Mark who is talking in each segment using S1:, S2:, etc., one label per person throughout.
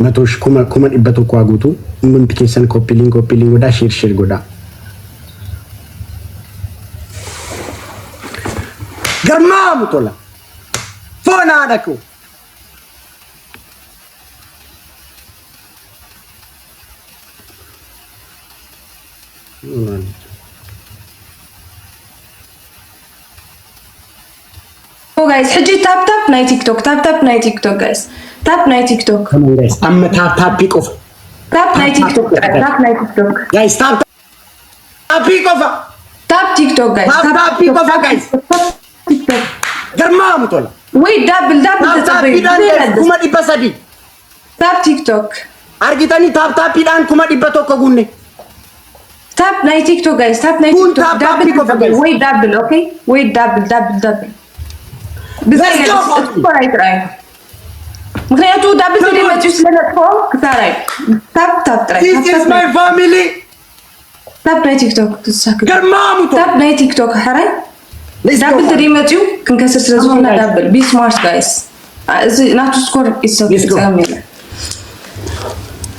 S1: መቶሽ ኩመን ይበቶ ቋጉቱ ምን ፒኬሰን ኮፒሊንግ ወዳ ሼር ጎዳ ገርማ ሙቶላ ፎና አደኩ
S2: guys حجي تاب ناي تيك توك تاب ناي تيك توك guys تاب ناي تيك توك
S1: ام تاب بيك اوف
S2: تاب ناي تيك توك تاب ناي تيك توك
S1: guys تاب بيك اوف
S2: تاب تيك توك guys
S1: تاب بيك اوف guys
S2: تيك توك
S1: ገርማ ሙቶላ
S2: وي دبل
S1: تاب كوما ديبسدي
S2: تاب تيك توك
S1: ارغيتاني تاب بيدان كوما ديبتو كغوني
S2: تاب ناي تيك توك guys تاب ناي تيك توك دبل وي دبل اوكي وي دبل ምክንያቱ ዳብል ሲዲ መጪ ስለነጥፎ ከታራይ ታፕ ትራይ
S1: this is my family
S2: ታፕ ናይ ቲክቶክ ተሳክ
S1: ገርማሙ
S2: ታፕ ናይ ቲክቶክ ሐራይ ዳብል ሲዲ መጪው ክንከስር ስለዝሆነ ዳብል ቢ ስማርት ጋይስ እዚ ናቱ ስኮር ኢትስ ኦኬ ጻሚለ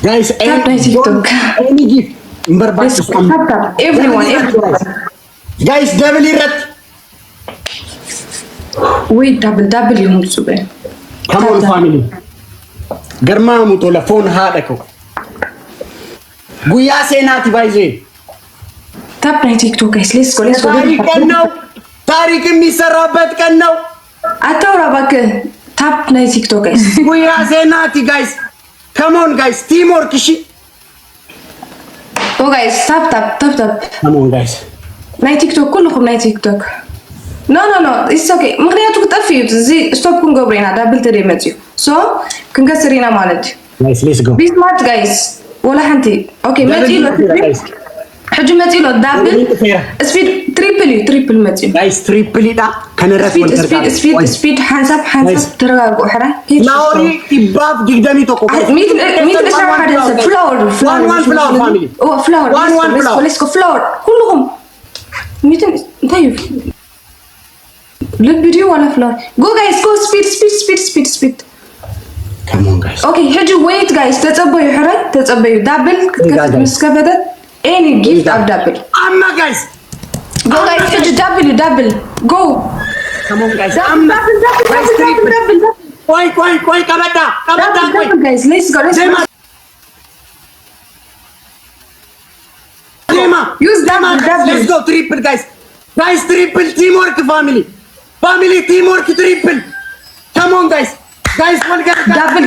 S1: ጋይስ
S2: ታፕ ናይ ቲክቶክ
S1: ኤኒ ጊፍት ምበርባስ
S2: ኤቭሪዋን
S1: ጋይስ ደብል ይረት
S2: ወይ ዳብል ይሁን ሱበ
S1: come on family ገርማ ሙቶላ ፎን ሃደኮ ጉያ ሴናቲ ባይዜ
S2: ታፕ ናይ ቲክቶክ ጋይስ ሌትስ ጎ
S1: ታሪክ የሚሰራበት ቀን ነው
S2: አታውራ እባክህ ታፕ ናይ ቲክቶክ ጋይስ
S1: ጉያ ሴናቲ ጋይስ come on guys team work እሺ
S2: ኦ ጋይስ ታፕ
S1: come on guys
S2: ናይ ቲክቶክ ኩልኩም ናይ ቲክቶክ No, it's okay. ምክንያቱ ከጠፊው እዚ ስቶፕ ኩንገብሬና ዳብል ተደመጪው ሶ ክንገስሪና ማለት
S1: guys let's go
S2: be smart guys ወላ ሓንቲ ኦኬ መጪሎ ሕጂ መጪሎ ዳብል ስፒድ ትሪፕል መጪ
S1: guys ትሪፕል ዳ ከነረት
S2: ስፒድ ሓንሳብ ተረጋግኡ ሕራ
S1: ናውሪ ይባብ ዲግደሚ ተቆ
S2: ሚት ፍላወር
S1: family
S2: let's go flower ኩልኩም ሚት እንታይ Look video wala floor. Go guys, go speed.
S1: Come on guys.
S2: Okay, هجي wait guys. تتصبوا حرة تتصبوا double كتكفت مسكبة. Any gift of double.
S1: Amma guys.
S2: Go guys, هجي double. Go.
S1: Come on guys.
S2: Double.
S1: Koi kabata.
S2: Double guys, let's go. Use double.
S1: Let's go triple guys. Guys triple teamwork family teamwork triple come on guys one guy
S2: double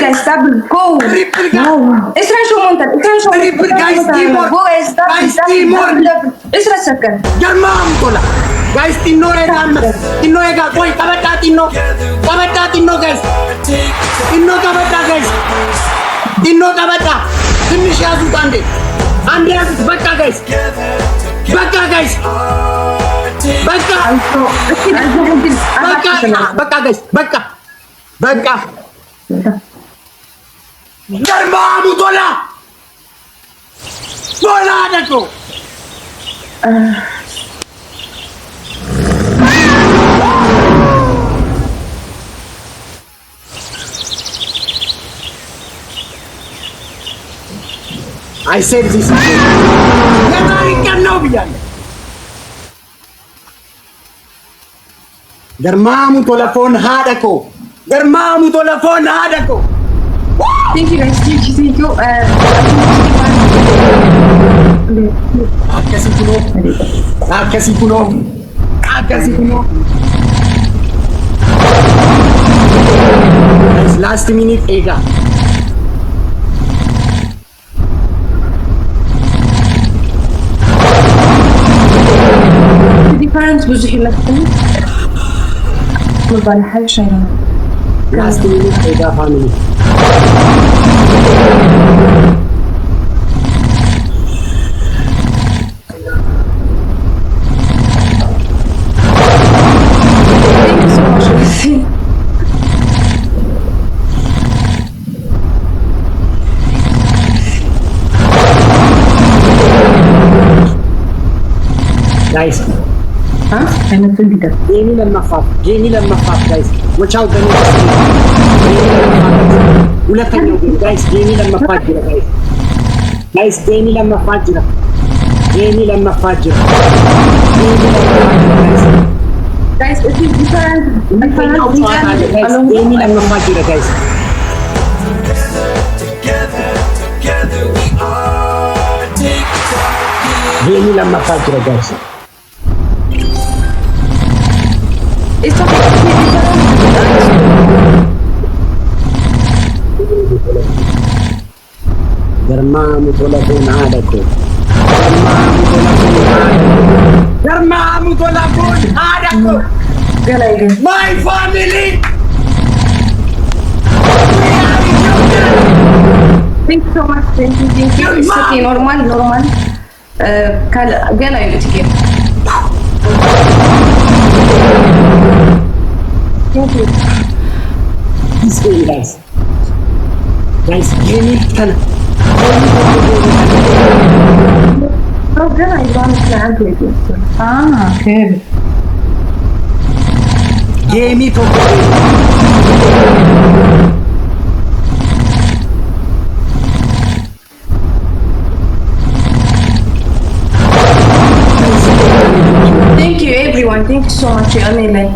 S2: go
S1: triple
S2: اسرع شو منتر
S1: triple guys teamwork
S2: go guys
S1: teamwork
S2: اسرع سكن
S1: جرمام tola guys tinno ega koi kabata tinno guys tinno kabata ትንሽ ያዙት አንዴ ያዙት በቃ guys በቃ guys በቃ ገርማሙ ቶላ ደቆ I said this የታሪክ ነው ብያለሁ ገርማሙ ቶለፎን ሃደኮ
S2: Thank you guys, thank you.
S1: Akkasi kuno. Last minute ega.
S2: Difference ብዙ ይላል ወባል ሐሽ አይደለም
S1: last minute ega family guys
S2: أنا تنتظر.
S1: جميل المخاف guys watch out the next ሁለተኛው ጌም ጋይስ ጌሚ ለመፋጅ ነው ጋይስ ጌሚ ለመፋጅ ነው
S2: ጋይስ እዚህ ዲፈረንት
S1: ጌሚ ለመፋጅ ነው ጋይስ ጌሚ ለመፋጅ ነው ጋይስ
S2: It's okay.
S1: Garmamu tolakun adaku. My family.
S2: Thank you so much. Thank you. It's okay. Normal. Gala you to give. Thank you.
S1: This game, guys, game can.
S2: Oh, good. I want to translate it. Okay.
S1: Game it okay.
S2: Thank you, everyone. Thank you so much. Amazing.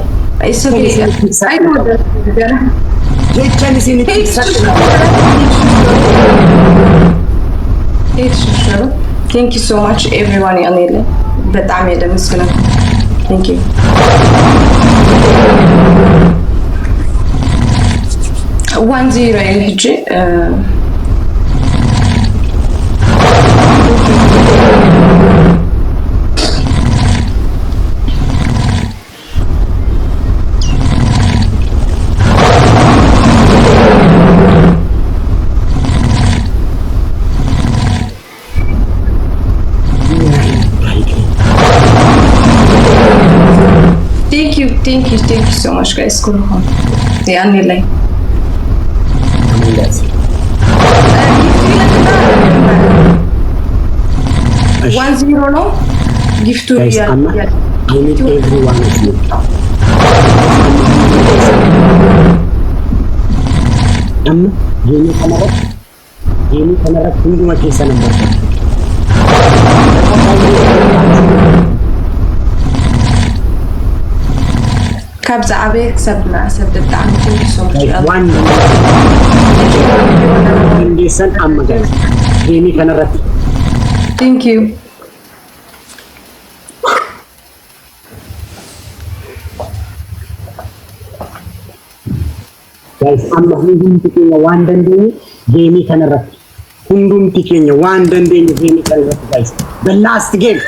S2: It's okay. I know that. Thank you so much, everyone. በጣም የደመስክናችሁ። Thank you. One zero ሂጂ Thank you so much, guys. كلكم يعني لي. One zero no. Give to
S1: guys, I need everyone of you. Gini kamera kundi makisa number 1.
S2: كابز عبيك سبنا سبت الدعم تنكي سومش
S1: one condition amma guys gini kana rat
S2: thank you
S1: guys amma hundum tikenya one dandeni gini kana rat hundum tikenya one dandeni gini kana rat guys the last game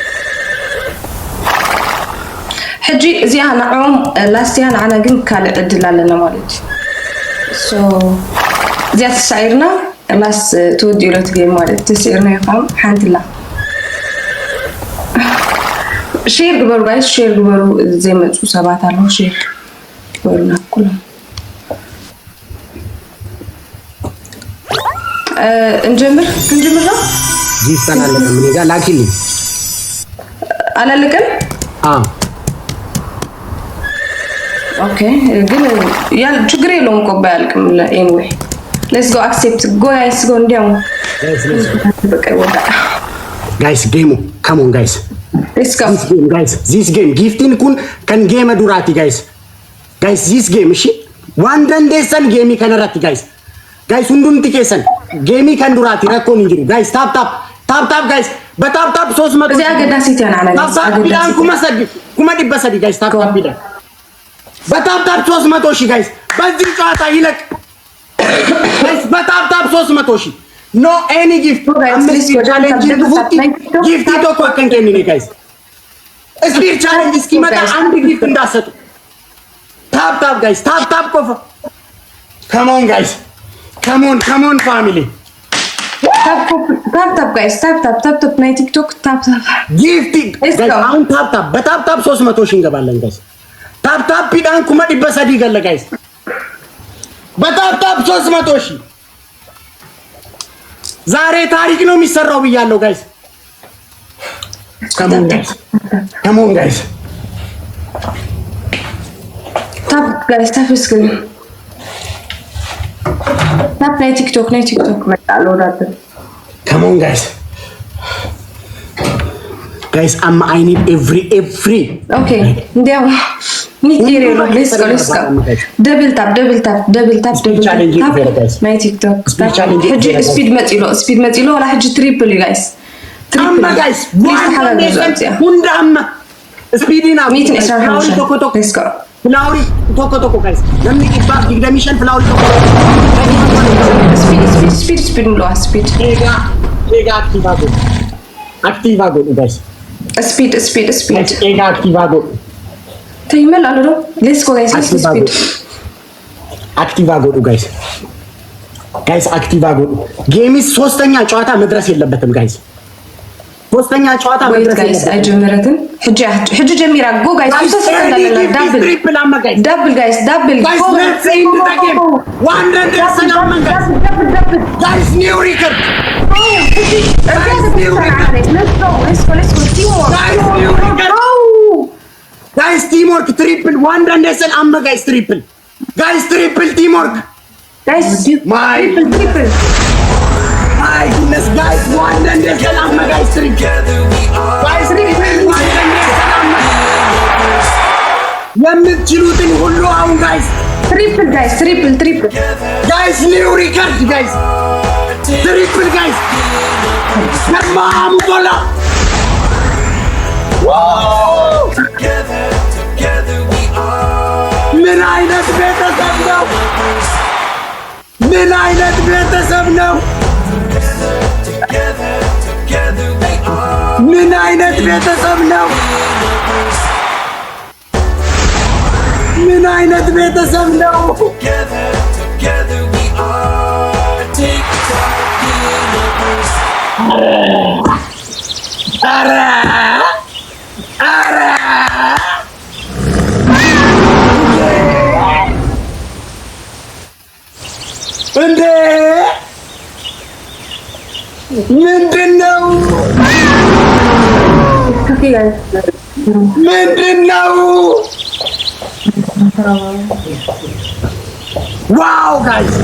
S2: حجي زي أنا عم لاستيان أنا قلت كان أدل لنا مالك so زي تسعيرنا لاس تودي له تجي مالك تسعيرنا يفهم حمد الله شير قبل guys شير قبل زي ما تقول سبعة الله شير قبلنا كلهم نجمر لا
S1: جيس أنا لكم نيجا لكن
S2: أنا لكم اوكي ግን ያል ችግር የለውም እኮ ባያልቅም anyway let's go accept go guys go እንዲያው በቃ ወጣ
S1: guys game come on guys
S2: let's go
S1: this game gifting kun kan game durati guys this game እሺ one day san game kan ratti guys hundum tikesan game kan durati rakon injiru guys tap guys በታፕ 300
S2: እዚያ ገዳ ሲት ያናና
S1: ቢላን ኩማ ዲበሰዲ guys tap ቢላን በታፕ 300 ሺህ ጋይስ በዚህ ጨዋታ ይለቅ ጋይስ በታፕ 300 ሺህ ኖ ኤኒ ጊፍት አምስት ቻሌንጅ ጊፍት ቶኮ ከንከኒ ነው ጋይስ ስፒር ቻሌንጅ እስኪመጣ አንድ ጊፍት እንዳሰጡ ታፕ ጋይስ ታፕ ኮፍ come on guys come on family
S2: ታፕ ጋይስ ታፕ ናይ ቲክቶክ ታፕ
S1: ጊፍት ጋይስ አሁን ታፕ በታፕ 300 ሺህ እንገባለን ጋይስ ታፕ ቢዳን ኩማ ዲበሰዲ ገለ ጋይስ በታፕ 300 ሺህ ዛሬ ታሪክ ነው የሚሰራው ብያለሁ ጋይስ come on guys
S2: ታፕ ጋይስ ታፕ እስኪ ታፕ ናይ ቲክቶክ መጣ ለወዳት
S1: come on guys I need every
S2: okay እንዲያው ሚቲሪ let's go double tap ናይ ቲክቶክ ሕጂ ስፒድ መጽሎ ወላ ሕጂ ትሪፕል guys
S1: amma guys hunda amma speedina
S2: let's go
S1: flower toko guys namni ibab digdamishan flower toko
S2: speed mlo speed
S1: ega activago guys
S2: speed
S1: ega activago
S2: taymel allo let's go guys speed
S1: activago guys activago game is ሶስተኛ ጨዋታ መድረስ የለበትም guys ሶስተኛ ጨዋታ መድረስ
S2: guys አጀመረትን ሕጂ ጀሚራ go guys double guys
S1: let's end the game 100 guys new record
S2: let's go teamwork
S1: guys teamwork triple 100 amma guys triple teamwork
S2: guys
S1: my
S2: triple
S1: my goodness guys 100 amma guys triple የምትችሉትን ሁሉ አሁን guys
S2: triple
S1: guys new record guys triple guys ተማሙ ዶላ ምን አይነት ቤተሰብ ነው ምን አይነት ቤተሰብ ነው ምን አይነት ቤተሰብ ነው ምን አይነት ቤተሰብ ነው አረ እንዴ ምንድነው ዋው ጋይስ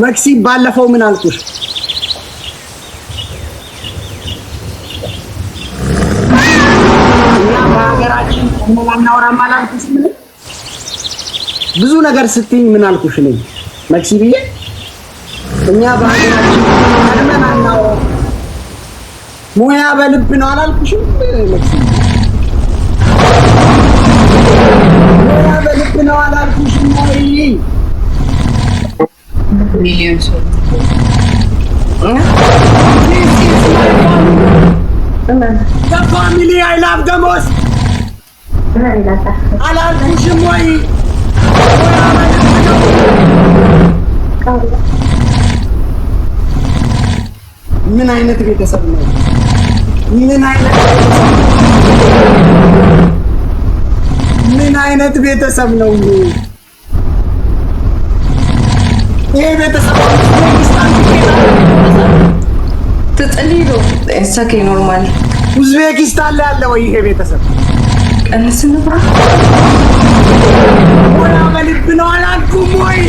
S1: መክሲ ባለፈው ምን አልኩሽ እኛ በሀገራችን እናወራ ማላልኩሽ ብዙ ነገር ስትይኝ ምን አልኩሽ ነኝ መክሲ ብዬ እኛ በሀገራችን ቀድመን አናወራ ሙያ በልብ ነው አላልኩሽም መክሲ ሙያ በልብ ነው አላልኩሽም ወይ
S2: ሚሊዮን ሰው
S1: the family I love the most አላልኩሽም ወይ ምን አይነት ቤተሰብ ነው ምን አይነት ቤተሰብ ነው ይሄ ቤተሰብ
S2: ተጠሊዶ እሰከ ኖርማል
S1: ኡዝቤኪስታን ላይ ያለው ይሄ ቤተሰብ
S2: ቀንስን ብራ
S1: ወላ በልብ ነው አላልኩም ወይ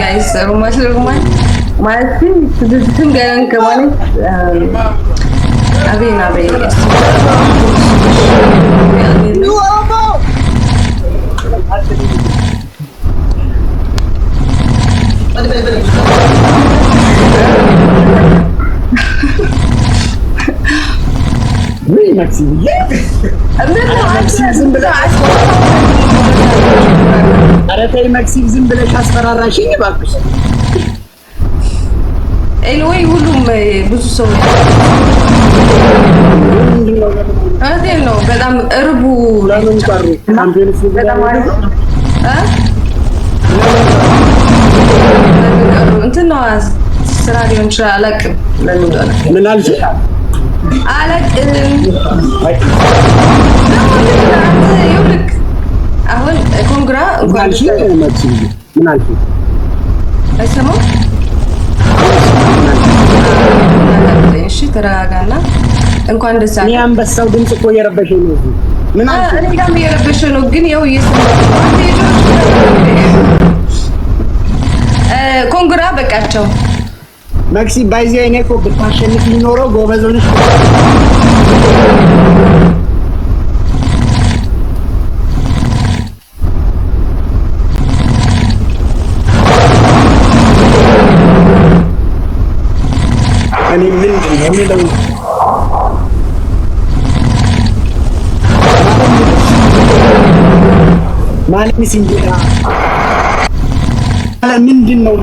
S2: guys rumah masih sedang galang kemana abin
S1: ኧረ ተይ መክሲም ዝም ብለሽ አስፈራራሽኝ እባክሽ
S2: ኤልዌይ ሁሉም ብዙ ሰው አዴል ነው በጣም እርቡ
S1: ለምን ቀሩ ካምፒዮንስ
S2: በጣም አሪፍ እንትን ነው ስራ ሊሆን ይችላል አላውቅም ለምን እንደሆነ
S1: ምን አልሽ
S2: አላውቅም አሁን ኮንግራ እንኳን
S1: ምን አልሽ?
S2: አይሰማም። እሺ ተረጋጋና እንኳን ደስ አለ።
S1: አንበሳው ድምጽ እኮ እየረበሸኝ ነው። ምን አልሽ?
S2: እኔ ጋርም እየረበሸ ነው፣ ግን ያው ኮንግራ በቃቸው።
S1: መክሲ ባይዚ እኔ እኮ ብታሸንፍ ሊኖረው ጎበዝ ሆነሽ እኔ ምን እንደሚለው ማለት ሲንጀራ ምንድን ነው?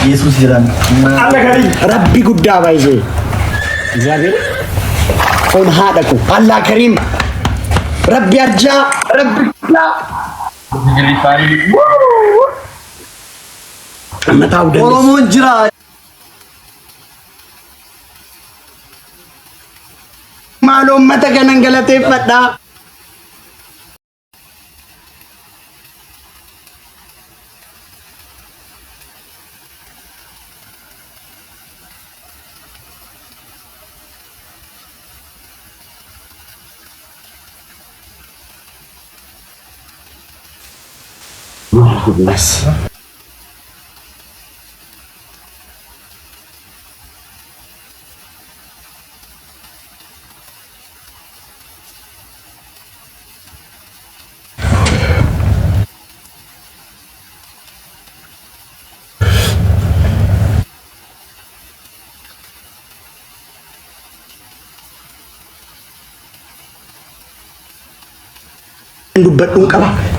S3: ኢየሱስ ይላል
S1: ረቢ ጉዳ ባይዘ እግዚአብሔር ሆን ሀደቁ አላህ ከሪም ረቢ አርጃ ረቢ መታው ደስ ኦሮሞን ጅራ ማሎ መተገነንገለቴ ፈዳ Goodness. Dubbadhuun qaba